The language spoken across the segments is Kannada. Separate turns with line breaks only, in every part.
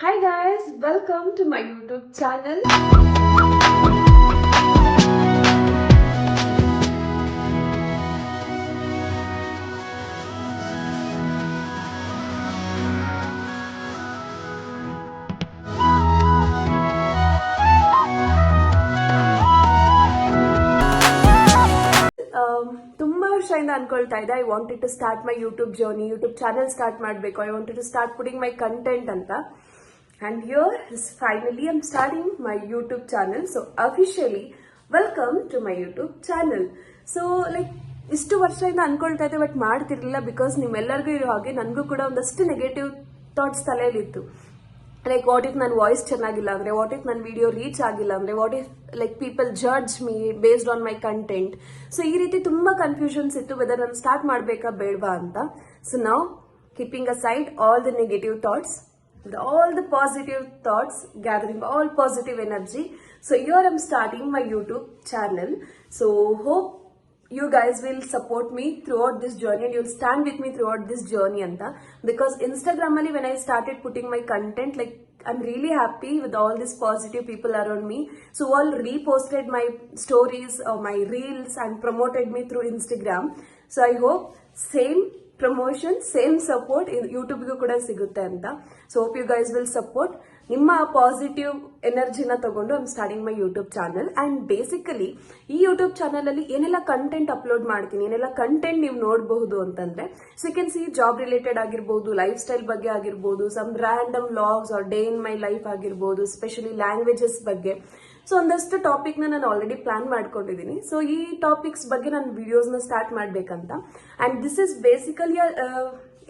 Hi guys, welcome to my YouTube channel. ತುಂಬಾ ವರ್ಷದಿಂದ ಅನ್ಕೊಳ್ತಾ ಇದ್ದೆ I wanted to start my YouTube journey, YouTube channel start ಮಾಡಬೇಕು. I wanted to start putting my content ಅಂತ. And here is finally I'm starting my YouTube channel. So officially welcome to my YouTube channel. So like ಇಷ್ಟು ವರ್ಷದಿಂದ ಅನ್ಕೊಳ್ತಾ ಇದ್ದೆ ಬಟ್ ಮಾಡ್ತಿರ್ಲಿಲ್ಲ ಬಿಕಾಸ್ ನಿಮ್ಮೆಲ್ಲರಿಗೂ ಇರೋ ಹಾಗೆ ನನಗೂ ಕೂಡ ಒಂದಷ್ಟು ನೆಗೆಟಿವ್ ಥಾಟ್ಸ್ ತಲೆಯಲ್ಲಿತ್ತು. ಲೈಕ್ ವಾಟ್ ಇಫ್ ನನ್ನ ವಾಯ್ಸ್ ಚೆನ್ನಾಗಿಲ್ಲ ಅಂದ್ರೆ, ವಾಟ್ ಇಫ್ ನನ್ನ ವಿಡಿಯೋ ರೀಚ್ ಆಗಿಲ್ಲ ಅಂದ್ರೆ, what if like people judge me based on my content. So ಈ ರೀತಿ ತುಂಬಾ ಕನ್ಫ್ಯೂಷನ್ಸ್ ಇತ್ತು ವೆದರ್ ನಾನು ಸ್ಟಾರ್ಟ್ ಮಾಡ್ಬೇಕಾ ಬೇಡವಾ ಅಂತ. ಸೊ ನಾವು keeping aside all the negative thoughts, all the positive thoughts, gathering all positive energy. So here I'm starting my YouTube channel. So hope you guys will support me throughout this journey and you'll stand with me throughout this journey anta, because Instagram ali when I started putting my content, like I'm really happy with all these positive people around me. So all reposted my stories or my reels and promoted me through Instagram. So I hope same promotion same support ಯೂಟ್ಯೂಬ್ಗೂ ಕೂಡ ಸಿಗುತ್ತೆ ಅಂತ. So hope you guys will support. ನಿಮ್ಮ ಪಾಸಿಟಿವ್ ಎನರ್ಜಿನ ತಗೊಂಡು I'm starting my YouTube channel. And basically ಈ ಯೂಟ್ಯೂಬ್ ಚಾನಲ್ ಅಲ್ಲಿ ಏನೆಲ್ಲ ಕಂಟೆಂಟ್ ಅಪ್ಲೋಡ್ ಮಾಡ್ತೀನಿ, ಏನೆಲ್ಲ ಕಂಟೆಂಟ್ ನೀವು ನೋಡಬಹುದು ಅಂತಂದ್ರೆ, so you can see job related ಆಗಿರ್ಬೋದು, ಲೈಫ್ ಸ್ಟೈಲ್ ಬಗ್ಗೆ ಆಗಿರ್ಬೋದು, some random vlogs or day in my life ಆಗಿರ್ಬೋದು, ಸ್ಪೆಷಲಿ ಲ್ಯಾಂಗ್ವೇಜಸ್ ಬಗ್ಗೆ. ಸೊ ಒಂದಷ್ಟು ಟಾಪಿಕ್ ನಾನು ಆಲ್ರೆಡಿ ಪ್ಲಾನ್ ಮಾಡ್ಕೊಂಡಿದ್ದೀನಿ. ಸೊ ಈ ಟಾಪಿಕ್ಸ್ ಬಗ್ಗೆ ನಾನು ವಿಡಿಯೋಸ್ ನ ಸ್ಟಾರ್ಟ್ ಮಾಡ್ಬೇಕಂತ. And this is basically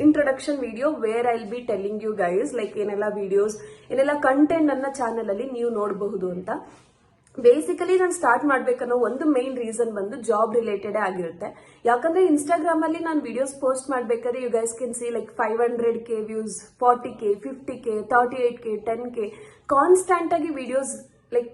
introduction video where I will be telling you guys like ಏನೆಲ್ಲ ವಿಡಿಯೋಸ್, ಏನೆಲ್ಲ ಕಂಟೆಂಟ್ ನನ್ನ ಚಾನಲ್ ಅಲ್ಲಿ ನೀವು ನೋಡಬಹುದು ಅಂತ. ಬೇಸಿಕಲಿ ನಾನು ಸ್ಟಾರ್ಟ್ ಮಾಡ್ಬೇಕನ್ನೋ ಒಂದು ಮೇನ್ ರೀಸನ್ ಬಂದು ಜಾಬ್ ರಿಲೇಟೆಡ್ ಆಗಿರುತ್ತೆ. ಯಾಕಂದ್ರೆ ಇನ್ಸ್ಟಾಗ್ರಾಮ್ ಅಲ್ಲಿ ನಾನು ವಿಡಿಯೋಸ್ ಪೋಸ್ಟ್ ಮಾಡ್ಬೇಕಾದ್ರೆ you guys can see like 500K views, 40K, 50K, 38K, 10K constant ಆಗಿ videos like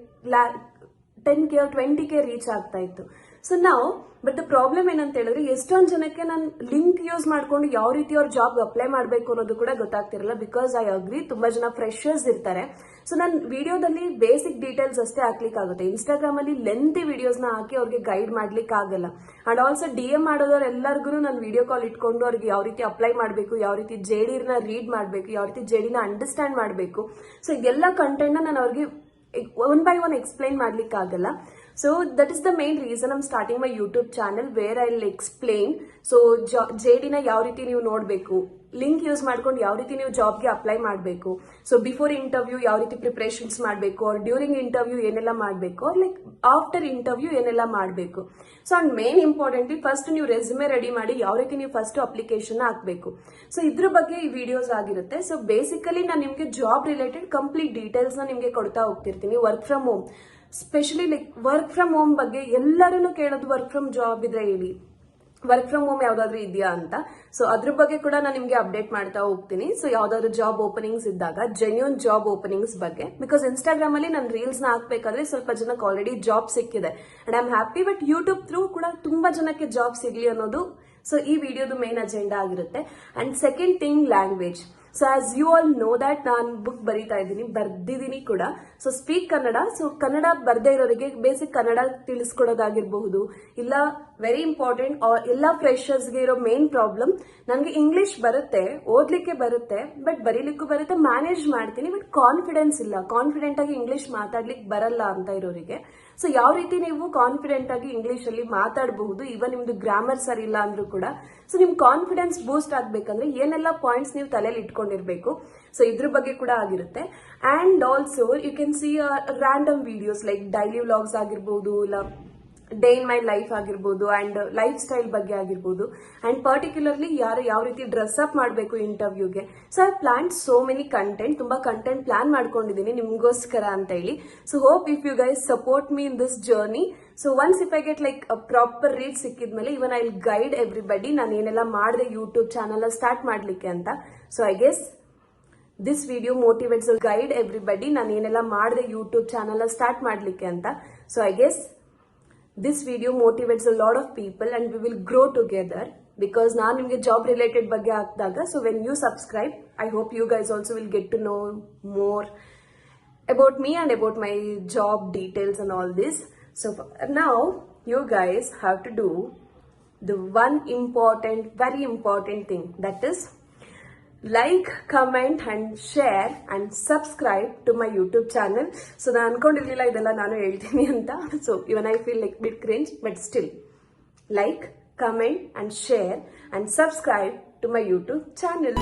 10K or 20K reach ಆಗ್ತಾ ಇತ್ತು. ಸೊ ನಾವು ಬಟ್ ದ ಪ್ರಾಬ್ಲಮ್ ಏನಂತ ಹೇಳಿದ್ರೆ, ಎಷ್ಟೊಂದು ಜನಕ್ಕೆ ನಾನು ಲಿಂಕ್ ಯೂಸ್ ಮಾಡ್ಕೊಂಡು ಯಾವ ರೀತಿ ಅವ್ರ ಜಾಬ್ ಅಪ್ಲೈ ಮಾಡಬೇಕು ಅನ್ನೋದು ಕೂಡ ಗೊತ್ತಾಗ್ತಿರಲ್ಲ. ಬಿಕಾಸ್ ಐ ಅಗ್ರಿ, ತುಂಬಾ ಜನ ಫ್ರೆಶರ್ಸ್ ಇರ್ತಾರೆ. ಸೊ ನಾನು ವಿಡಿಯೋದಲ್ಲಿ ಬೇಸಿಕ್ ಡೀಟೇಲ್ಸ್ ಅಷ್ಟೇ ಹಾಕ್ಲಿಕ್ಕೆ ಆಗುತ್ತೆ. ಇನ್ಸ್ಟಾಗ್ರಾಮ್ ಅಲ್ಲಿ ಲೆಂತಿ ವಿಡಿಯೋಸ್ ನ ಹಾಕಿ ಅವ್ರಿಗೆ ಗೈಡ್ ಮಾಡ್ಲಿಕ್ಕೆ ಆಗಲ್ಲ. ಅಂಡ್ ಆಲ್ಸೋ DM ಮಾಡೋದವ್ರು ಎಲ್ಲರಿಗೂ ನಾನು ವಿಡಿಯೋ ಕಾಲ್ ಇಟ್ಕೊಂಡು ಅವ್ರಿಗೆ ಯಾವ ರೀತಿ ಅಪ್ಲೈ ಮಾಡಬೇಕು, ಯಾವ ರೀತಿ JD ನ ರೀಡ್ ಮಾಡಬೇಕು, ಯಾವ ರೀತಿ JD ನ ಅಂಡರ್ಸ್ಟ್ಯಾಂಡ್ ಮಾಡಬೇಕು, ಸೊ ಎಲ್ಲ ಕಂಟೆಂಟ್ ನಾನು ಅವ್ರಿಗೆ ಒನ್ ಬೈ ಒನ್ ಎಕ್ಸ್ಪ್ಲೈನ್ ಮಾಡ್ಲಿಕ್ಕೆ ಆಗಲ್ಲ. So that is the main reason I'm starting my YouTube channel wear I will explain. So JD ನ ಯಾವ ರೀತಿ ನೀವು ನೋಡಬೇಕು, ಲಿಂಕ್ ಯೂಸ್ ಮಾಡ್ಕೊಂಡು ಯಾವ ರೀತಿ ನೀವು ಜಾಬ್ಗೆ ಅಪ್ಲೈ ಮಾಡಬೇಕು, ಸೊ ಬಿಫೋರ್ ಇಂಟರ್ವ್ಯೂ ಯಾವ ರೀತಿ ಪ್ರಿಪರೇಷನ್ಸ್ ಮಾಡಬೇಕು, ಆರ್ ಡ್ಯೂರಿಂಗ್ ಇಂಟರ್ವ್ಯೂ ಏನೆಲ್ಲ ಮಾಡಬೇಕು, ಆರ್ ಲೈಕ್ ಆಫ್ಟರ್ ಇಂಟರ್ವ್ಯೂ ಏನೆಲ್ಲ ಮಾಡಬೇಕು. So and main importantly first ನೀವು ರೆಸ್ಯೂಮೆ ರೆಡಿ ಮಾಡಿ ಯಾವ ರೀತಿ ನೀವು ಫಸ್ಟ್ ಅಪ್ಲಿಕೇಶನ್ ಹಾಕಬೇಕು. ಸೊ ಇದ್ರ ಬಗ್ಗೆ ಈ ವಿಡಿಯೋಸ್ ಆಗಿರುತ್ತೆ. ಸೊ ಬೇಸಿಕಲಿ ನಾನು ನಿಮಗೆ ಜಾಬ್ ರಿಲೇಟೆಡ್ ಕಂಪ್ಲೀಟ್ ಡೀಟೇಲ್ಸ್ ನ ನಿಮಗೆ ಕೊಡ್ತಾ ಹೋಗ್ತಿರ್ತೀನಿ. Work from home, specially like work from home ಬಗ್ಗೆ ಎಲ್ಲರೂ ಕೇಳೋದು, ವರ್ಕ್ ಫ್ರಮ್ ಜಾಬ್ ಇದ್ರೆ ಹೇಳಿ, ವರ್ಕ್ ಫ್ರಮ್ ಹೋಮ್ ಯಾವ್ದಾದ್ರು ಇದೆಯಾ ಅಂತ. ಸೊ ಅದ್ರ ಬಗ್ಗೆ ಕೂಡ ನಾನು ನಿಮ್ಗೆ ಅಪ್ಡೇಟ್ ಮಾಡ್ತಾ ಹೋಗ್ತೀನಿ. ಸೊ ಯಾವ್ದಾದ್ರು ಜಾಬ್ ಓಪನಿಂಗ್ಸ್ ಇದ್ದಾಗ, ಜೆನ್ಯೂನ್ ಜಾಬ್ ಓಪನಿಂಗ್ಸ್ ಬಗ್ಗೆ. ಬಿಕಾಸ್ ಇನ್ಸ್ಟಾಗ್ರಾಮ್ ಅಲ್ಲಿ ನಾನು ರೀಲ್ಸ್ ನ ಹಾಕ್ಬೇಕಾದ್ರೆ ಸ್ವಲ್ಪ ಜನಕ್ಕೆ ಆಲ್ರೆಡಿ ಜಾಬ್ ಸಿಕ್ಕಿದೆ and I am happy. But YouTube through ಕೂಡ ತುಂಬಾ ಜನಕ್ಕೆ ಜಾಬ್ ಸಿಗ್ಲಿ ಅನ್ನೋದು ಸೊ ಈ ವಿಡಿಯೋದು ಮೇನ್ ಅಜೆಂಡಾ ಆಗಿರುತ್ತೆ. And second thing, language. So as you all know that ನಾನು ಬುಕ್ ಬರೀತಾ ಇದ್ದೀನಿ, ಬರ್ದಿದ್ದೀನಿ ಕೂಡ. So speak Kannada. So Kannada ಬರ್ದೇ ಇರೋರಿಗೆ ಬೇಸಿಕ್ ಕನ್ನಡ ತಿಳಿಸ್ಕೊಡೋದಾಗಿರಬಹುದು, ಇಲ್ಲ ವೆರಿ ಇಂಪಾರ್ಟೆಂಟ್ ಎಲ್ಲ ಫ್ರೆಶರ್ಸ್ಗೆ ಇರೋ ಮೇನ್ ಪ್ರಾಬ್ಲಮ್, ನನಗೆ ಇಂಗ್ಲಿಷ್ ಬರುತ್ತೆ, ಓದ್ಲಿಕ್ಕೆ ಬರುತ್ತೆ, ಬಟ್ ಬರೀಲಿಕ್ಕೂ ಬರುತ್ತೆ, ಮ್ಯಾನೇಜ್ ಮಾಡ್ತೀನಿ, ಬಟ್ ಕಾನ್ಫಿಡೆನ್ಸ್ ಇಲ್ಲ, ಕಾನ್ಫಿಡೆಂಟ್ ಆಗಿ ಇಂಗ್ಲಿಷ್ ಮಾತಾಡ್ಲಿಕ್ಕೆ ಬರಲ್ಲ ಅಂತ ಇರೋರಿಗೆ. ಸೊ ಯಾವ ರೀತಿ ನೀವು ಕಾನ್ಫಿಡೆಂಟ್ ಆಗಿ ಇಂಗ್ಲಿಷ್ ಅಲ್ಲಿ ಮಾತಾಡಬಹುದು, ಇವನ್ ನಿಮ್ದು ಗ್ರಾಮರ್ ಸರಿ ಇಲ್ಲ ಅಂದ್ರೂ ಕೂಡ. ಸೊ ನಿಮ್ ಕಾನ್ಫಿಡೆನ್ಸ್ ಬೂಸ್ಟ್ ಆಗ್ಬೇಕಂದ್ರೆ ಏನೆಲ್ಲ ಪಾಯಿಂಟ್ಸ್ ನೀವು ತಲೆಯಲ್ಲಿ ಇಟ್ಕೊಂಡಿರ್ಬೇಕು, ಸೊ ಇದ್ರ ಬಗ್ಗೆ ಕೂಡ ಆಗಿರುತ್ತೆ. And also you can see random videos like daily vlogs ಆಗಿರ್ಬೋದು, ಇಲ್ಲ ಡೇ ಇನ್ ಮೈ ಲೈಫ್ ಆಗಿರ್ಬೋದು, ಅಂಡ್ ಲೈಫ್ ಸ್ಟೈಲ್ ಬಗ್ಗೆ ಆಗಿರ್ಬೋದು, ಅಂಡ್ ಪರ್ಟಿಕ್ಯುಲರ್ಲಿ ಯಾರು ಯಾವ ರೀತಿ ಡ್ರೆಸ್ ಅಪ್ ಮಾಡಬೇಕು ಇಂಟರ್ವ್ಯೂಗೆ. So I plan so many content, ತುಂಬಾ ಕಂಟೆಂಟ್ ಪ್ಲಾನ್ ಮಾಡ್ಕೊಂಡಿದ್ದೀನಿ ನಿಮ್ಗೋಸ್ಕರ ಅಂತ ಹೇಳಿ. So hope if you guys support me in this journey. So once if I get like proper reach ಸಿಕ್ಕಿದ್ಮೇಲೆ even I will guide everybody ನಾನು ಏನೆಲ್ಲ ಮಾಡಿದೆ ಯೂಟ್ಯೂಬ್ ಚಾನಲ್ ಸ್ಟಾರ್ಟ್ ಮಾಡ್ಲಿಕ್ಕೆ ಅಂತ. So I guess this video motivates guide everybody ನಾನು ಏನೆಲ್ಲ ಮಾಡಿದೆ ಯೂಟ್ಯೂಬ್ ಚಾನಲ್ ಸ್ಟಾರ್ಟ್ ಮಾಡ್ಲಿಕ್ಕೆ ಅಂತ. So I guess this video motivates a lot of people and we will grow together. Because ನಾನು ನಿಮಗೆ ಜಾಬ್ ರಿಲೇಟೆಡ್ ಬಗ್ಗೆ ಹಾಕಿದಾಗ, so when you subscribe, I hope you guys also will get to know more about me and about my job details and all this. So now you guys have to do the one important, very important thing, that is like, comment and share and subscribe to my YouTube channel. So ನಾನು ಅನ್ಕೊಂಡಿರ್ಲಿಲ್ಲ ಇದೆಲ್ಲ ನಾನು ಹೇಳ್ತೀನಿ ಅಂತ. So even I feel like bit cringe, but still like, comment and share and subscribe to my YouTube channel.